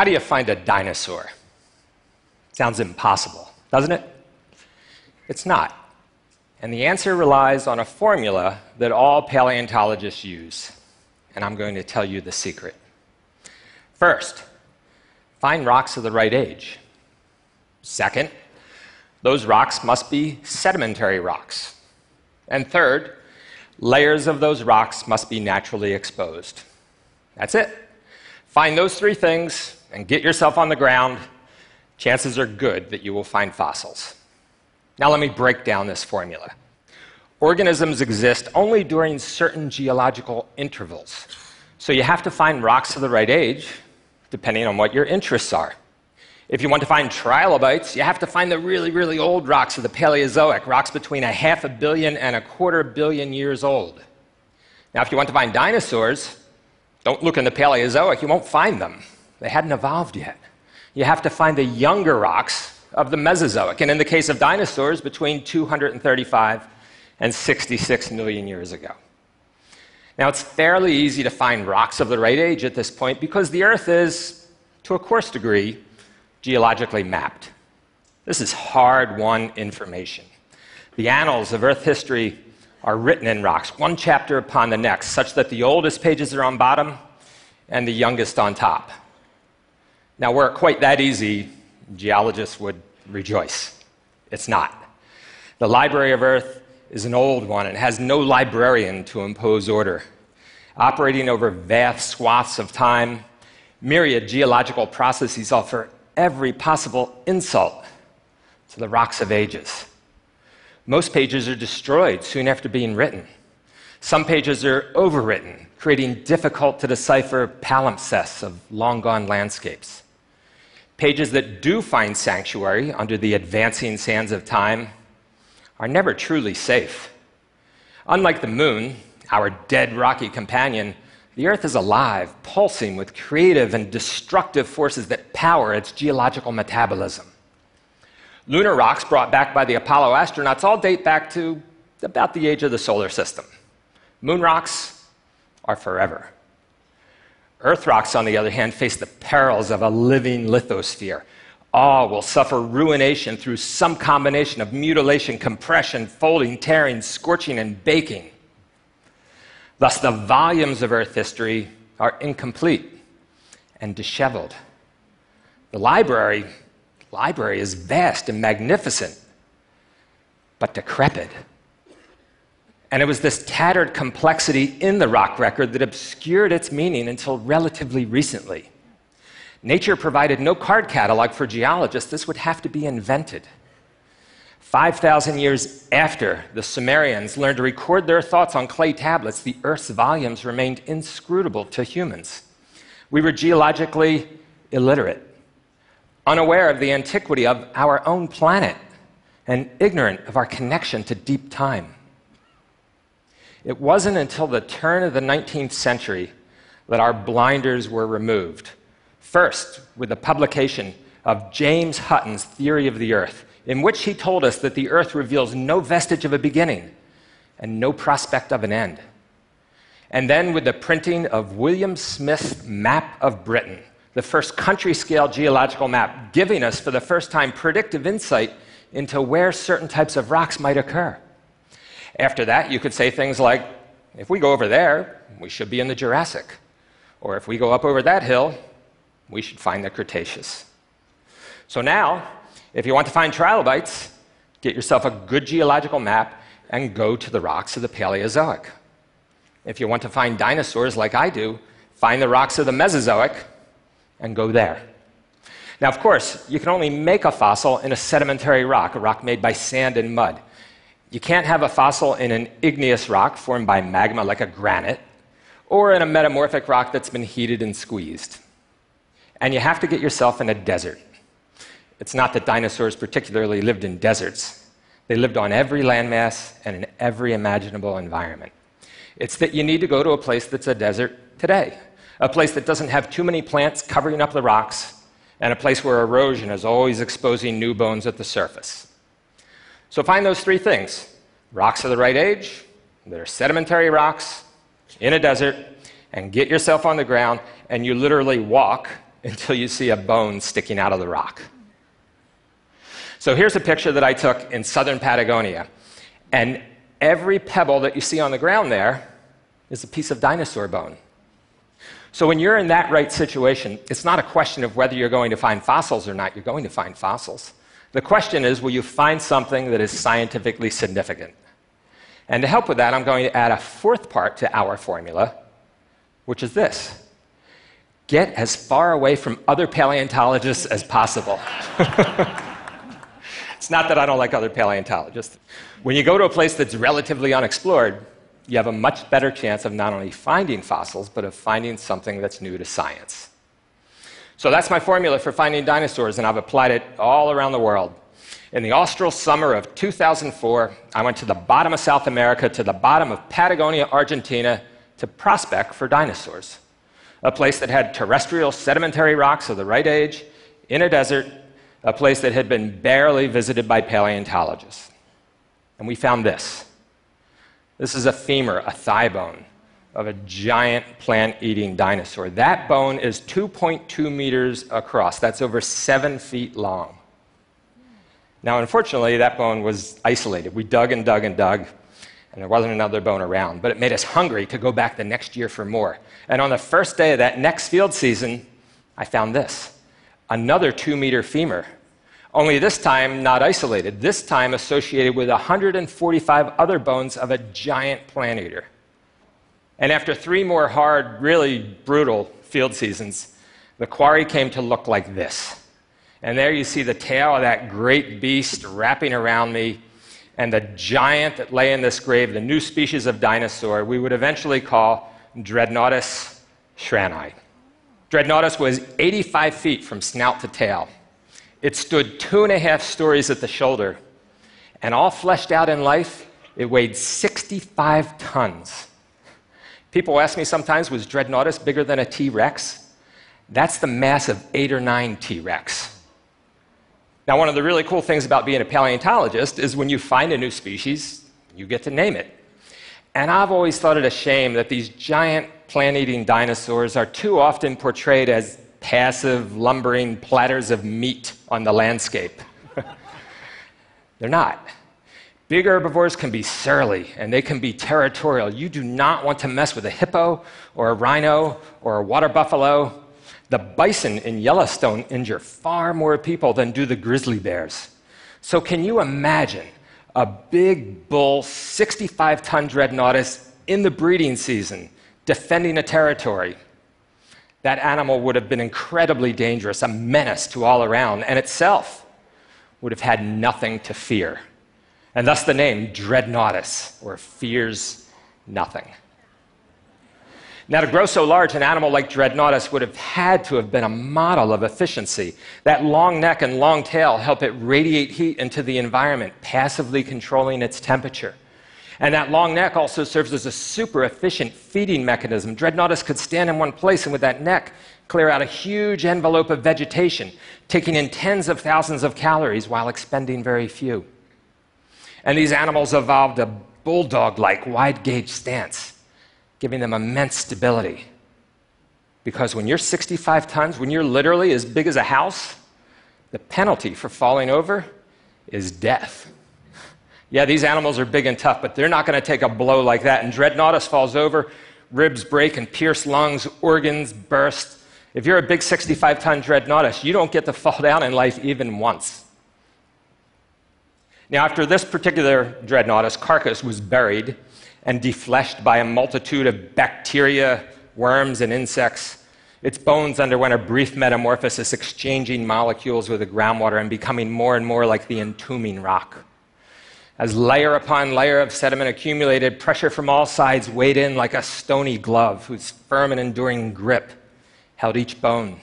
How do you find a dinosaur? Sounds impossible, doesn't it? It's not. And the answer relies on a formula that all paleontologists use. And I'm going to tell you the secret. First, find rocks of the right age. Second, those rocks must be sedimentary rocks. And third, layers of those rocks must be naturally exposed. That's it. Find those three things and get yourself on the ground. Chances are good that you will find fossils. Now let me break down this formula. Organisms exist only during certain geological intervals. So you have to find rocks of the right age, depending on what your interests are. If you want to find trilobites, you have to find the really, really old rocks of the Paleozoic, rocks between 500 million and 250 million years old. Now, if you want to find dinosaurs, don't look in the Paleozoic, you won't find them. They hadn't evolved yet. You have to find the younger rocks of the Mesozoic, and in the case of dinosaurs, between 235 and 66 million years ago. Now, it's fairly easy to find rocks of the right age at this point because the Earth is, to a coarse degree, geologically mapped. This is hard-won information. The annals of Earth history are written in rocks, one chapter upon the next, such that the oldest pages are on bottom and the youngest on top. Now, were it quite that easy, geologists would rejoice. It's not. The Library of Earth is an old one and has no librarian to impose order. Operating over vast swaths of time, myriad geological processes offer every possible insult to the rocks of ages. Most pages are destroyed soon after being written. Some pages are overwritten, creating difficult to decipher palimpsests of long-gone landscapes. Pages that do find sanctuary under the advancing sands of time are never truly safe. Unlike the moon, our dead rocky companion, the Earth is alive, pulsing with creative and destructive forces that power its geological metabolism. Lunar rocks brought back by the Apollo astronauts all date back to about the age of the solar system. Moon rocks are forever. Earth rocks, on the other hand, face the perils of a living lithosphere. All will suffer ruination through some combination of mutilation, compression, folding, tearing, scorching, and baking. Thus, the volumes of Earth history are incomplete and disheveled. The library is vast and magnificent, but decrepit. And it was this tattered complexity in the rock record that obscured its meaning until relatively recently. Nature provided no card catalog for geologists. This would have to be invented. 5,000 years after the Sumerians learned to record their thoughts on clay tablets, the Earth's volumes remained inscrutable to humans. We were geologically illiterate, unaware of the antiquity of our own planet, and ignorant of our connection to deep time. It wasn't until the turn of the 19th century that our blinders were removed. First, with the publication of James Hutton's Theory of the Earth, in which he told us that the Earth reveals no vestige of a beginning and no prospect of an end. And then with the printing of William Smith's Map of Britain, the first country-scale geological map, giving us for the first time predictive insight into where certain types of rocks might occur. After that, you could say things like, if we go over there, we should be in the Jurassic. Or if we go up over that hill, we should find the Cretaceous. So now, if you want to find trilobites, get yourself a good geological map and go to the rocks of the Paleozoic. If you want to find dinosaurs like I do, find the rocks of the Mesozoic and go there. Now, of course, you can only make a fossil in a sedimentary rock, a rock made by sand and mud. You can't have a fossil in an igneous rock formed by magma like a granite, or in a metamorphic rock that's been heated and squeezed. And you have to get yourself in a desert. It's not that dinosaurs particularly lived in deserts. They lived on every landmass and in every imaginable environment. It's that you need to go to a place that's a desert today, a place that doesn't have too many plants covering up the rocks, and a place where erosion is always exposing new bones at the surface. So find those three things: rocks of the right age, that are sedimentary rocks, in a desert, and get yourself on the ground, and you literally walk until you see a bone sticking out of the rock. So here's a picture that I took in southern Patagonia. And every pebble that you see on the ground there is a piece of dinosaur bone. So when you're in that right situation, it's not a question of whether you're going to find fossils or not. You're going to find fossils. The question is, will you find something that is scientifically significant? And to help with that, I'm going to add a fourth part to our formula, which is this: get as far away from other paleontologists as possible. It's not that I don't like other paleontologists. When you go to a place that's relatively unexplored, you have a much better chance of not only finding fossils, but of finding something that's new to science. So that's my formula for finding dinosaurs, and I've applied it all around the world. In the austral summer of 2004, I went to the bottom of South America, to the bottom of Patagonia, Argentina, to prospect for dinosaurs. A place that had terrestrial sedimentary rocks of the right age, in a desert, a place that had been barely visited by paleontologists. And we found this. This is a femur, a thigh bone, of a giant plant-eating dinosaur. That bone is 2.2 meters across. That's over 7 feet long. Now, unfortunately, that bone was isolated. We dug and dug and dug, and there wasn't another bone around. But it made us hungry to go back the next year for more. And on the first day of that next field season, I found this, another 2-meter femur. Only this time not isolated, this time associated with 145 other bones of a giant plant eater. And after 3 more hard, really brutal field seasons, the quarry came to look like this. And there you see the tail of that great beast wrapping around me, and the giant that lay in this grave, the new species of dinosaur, we would eventually call Dreadnoughtus shrani. Dreadnoughtus was 85 feet from snout to tail. It stood 2.5 stories at the shoulder, and all fleshed out in life, it weighed 65 tons. People ask me sometimes, was Dreadnoughtus bigger than a T-Rex? That's the mass of 8 or 9 T-Rex. Now, one of the really cool things about being a paleontologist is when you find a new species, you get to name it. And I've always thought it a shame that these giant plant-eating dinosaurs are too often portrayed as passive, lumbering platters of meat on the landscape. They're not. Big herbivores can be surly, and they can be territorial. You do not want to mess with a hippo, or a rhino, or a water buffalo. The bison in Yellowstone injure far more people than do the grizzly bears. So can you imagine a big bull, 65-ton Dreadnoughtus in the breeding season, defending a territory? That animal would have been incredibly dangerous, a menace to all around, and itself would have had nothing to fear. And thus the name Dreadnoughtus, or fears nothing. Now, to grow so large, an animal like Dreadnoughtus would have had to have been a model of efficiency. That long neck and long tail help it radiate heat into the environment, passively controlling its temperature. And that long neck also serves as a super efficient feeding mechanism. Dreadnoughtus could stand in one place and with that neck clear out a huge envelope of vegetation, taking in tens of thousands of calories while expending very few. And these animals evolved a bulldog-like wide-gauge stance, giving them immense stability. Because when you're 65 tons, when you're literally as big as a house, the penalty for falling over is death. Yeah, these animals are big and tough, but they're not going to take a blow like that. And Dreadnoughtus falls over, ribs break and pierce lungs, organs burst. If you're a big 65-ton Dreadnoughtus, you don't get to fall down in life even once. Now, after this particular Dreadnoughtus carcass was buried and defleshed by a multitude of bacteria, worms, and insects, its bones underwent a brief metamorphosis, exchanging molecules with the groundwater and becoming more and more like the entombing rock. As layer upon layer of sediment accumulated, pressure from all sides weighed in like a stony glove whose firm and enduring grip held each bone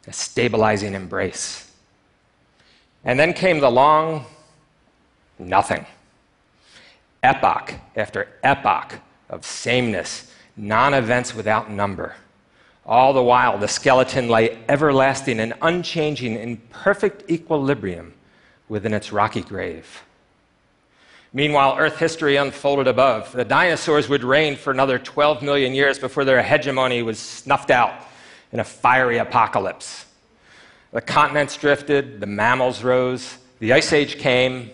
in a stabilizing embrace. And then came the long nothing. Epoch after epoch of sameness, non-events without number. All the while, the skeleton lay everlasting and unchanging in perfect equilibrium within its rocky grave. Meanwhile, Earth history unfolded above. The dinosaurs would reign for another 12 million years before their hegemony was snuffed out, in a fiery apocalypse. The continents drifted, the mammals rose, the Ice Age came,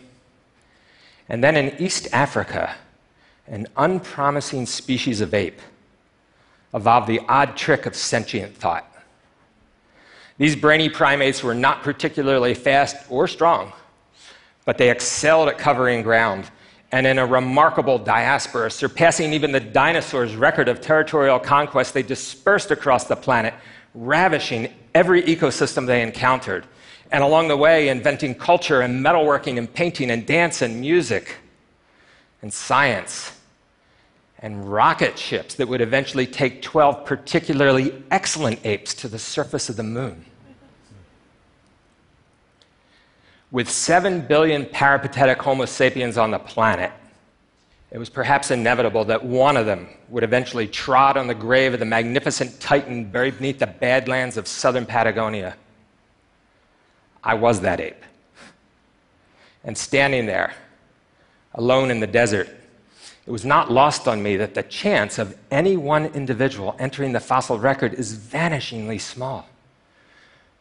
and then in East Africa, an unpromising species of ape evolved the odd trick of sentient thought. These brainy primates were not particularly fast or strong, but they excelled at covering ground, and in a remarkable diaspora, surpassing even the dinosaurs' record of territorial conquest, they dispersed across the planet, ravishing every ecosystem they encountered, and along the way, inventing culture and metalworking and painting and dance and music and science and rocket ships that would eventually take 12 particularly excellent apes to the surface of the moon. With 7 billion peripatetic Homo sapiens on the planet, it was perhaps inevitable that one of them would eventually trod on the grave of the magnificent Titan buried beneath the badlands of southern Patagonia. I was that ape. And standing there, alone in the desert, it was not lost on me that the chance of any one individual entering the fossil record is vanishingly small.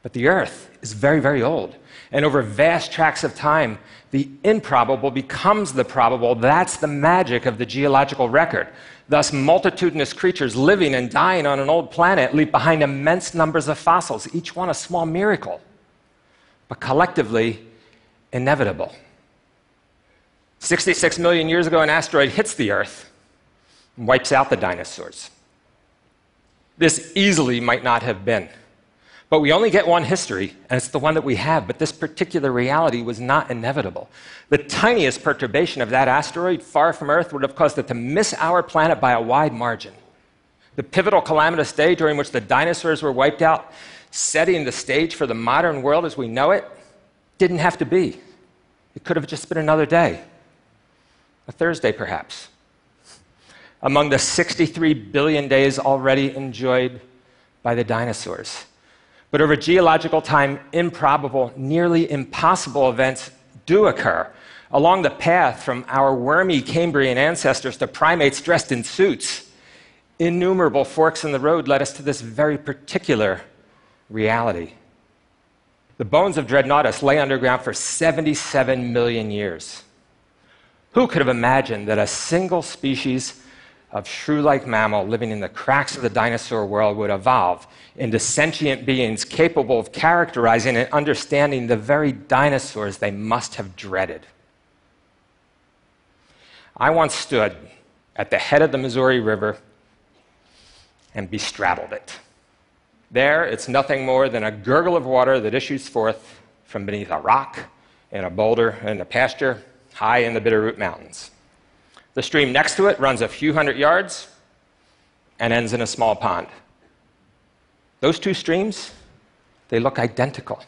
But the Earth is very, very old. And over vast tracts of time, the improbable becomes the probable. That's the magic of the geological record. Thus, multitudinous creatures living and dying on an old planet leave behind immense numbers of fossils, each one a small miracle, but collectively inevitable. 66 million years ago, an asteroid hits the Earth and wipes out the dinosaurs. This easily might not have been. But we only get one history, and it's the one that we have, but this particular reality was not inevitable. The tiniest perturbation of that asteroid far from Earth would have caused it to miss our planet by a wide margin. The pivotal calamitous day during which the dinosaurs were wiped out, setting the stage for the modern world as we know it, didn't have to be. It could have just been another day. A Thursday, perhaps. Among the 63 billion days already enjoyed by the dinosaurs. But over geological time, improbable, nearly impossible events do occur. Along the path from our wormy Cambrian ancestors to primates dressed in suits, innumerable forks in the road led us to this very particular reality. The bones of Dreadnoughtus lay underground for 77 million years. Who could have imagined that a single species of shrew-like mammal living in the cracks of the dinosaur world would evolve into sentient beings capable of characterizing and understanding the very dinosaurs they must have dreaded? I once stood at the head of the Missouri River and bestraddled it. There, it's nothing more than a gurgle of water that issues forth from beneath a rock and a boulder in a pasture high in the Bitterroot Mountains. The stream next to it runs a few hundred yards and ends in a small pond. Those two streams, they look identical.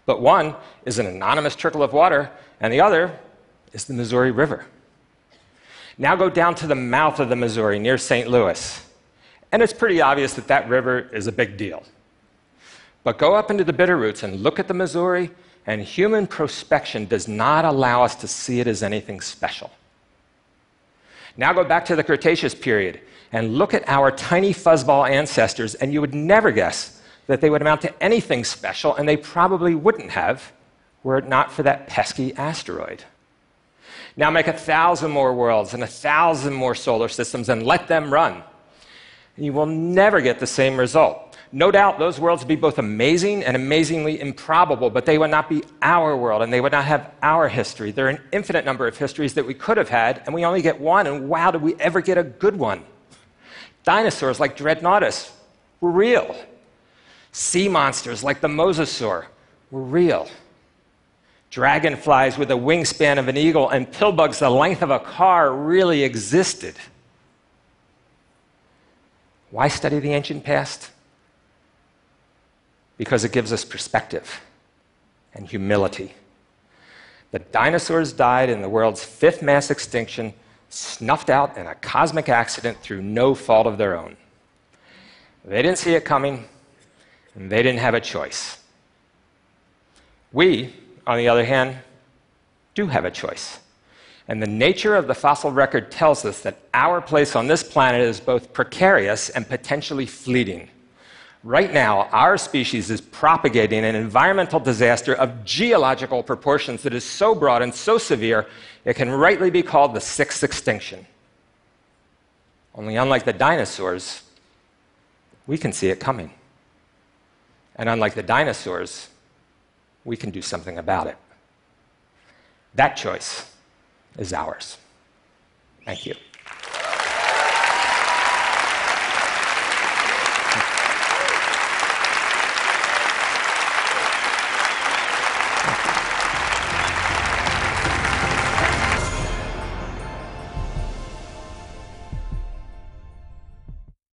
But one is an anonymous trickle of water, and the other is the Missouri River. Now go down to the mouth of the Missouri near St. Louis, and it's pretty obvious that that river is a big deal. But go up into the Bitterroots and look at the Missouri, and human prospection does not allow us to see it as anything special. Now go back to the Cretaceous period and look at our tiny fuzzball ancestors, and you would never guess that they would amount to anything special, and they probably wouldn't have were it not for that pesky asteroid. Now make 1,000 more worlds and 1,000 more solar systems and let them run. And you will never get the same result. No doubt those worlds would be both amazing and amazingly improbable, but they would not be our world, and they would not have our history. There are an infinite number of histories that we could have had, and we only get one, and wow, did we ever get a good one. Dinosaurs like Dreadnoughtus were real. Sea monsters like the mosasaur were real. Dragonflies with the wingspan of an eagle and pillbugs the length of a car really existed. Why study the ancient past? Because it gives us perspective and humility. The dinosaurs died in the world's 5th mass extinction, snuffed out in a cosmic accident through no fault of their own. They didn't see it coming, and they didn't have a choice. We, on the other hand, do have a choice. And the nature of the fossil record tells us that our place on this planet is both precarious and potentially fleeting. Right now, our species is propagating an environmental disaster of geological proportions that is so broad and so severe, it can rightly be called the sixth extinction. Only unlike the dinosaurs, we can see it coming. And unlike the dinosaurs, we can do something about it. That choice is ours. Thank you.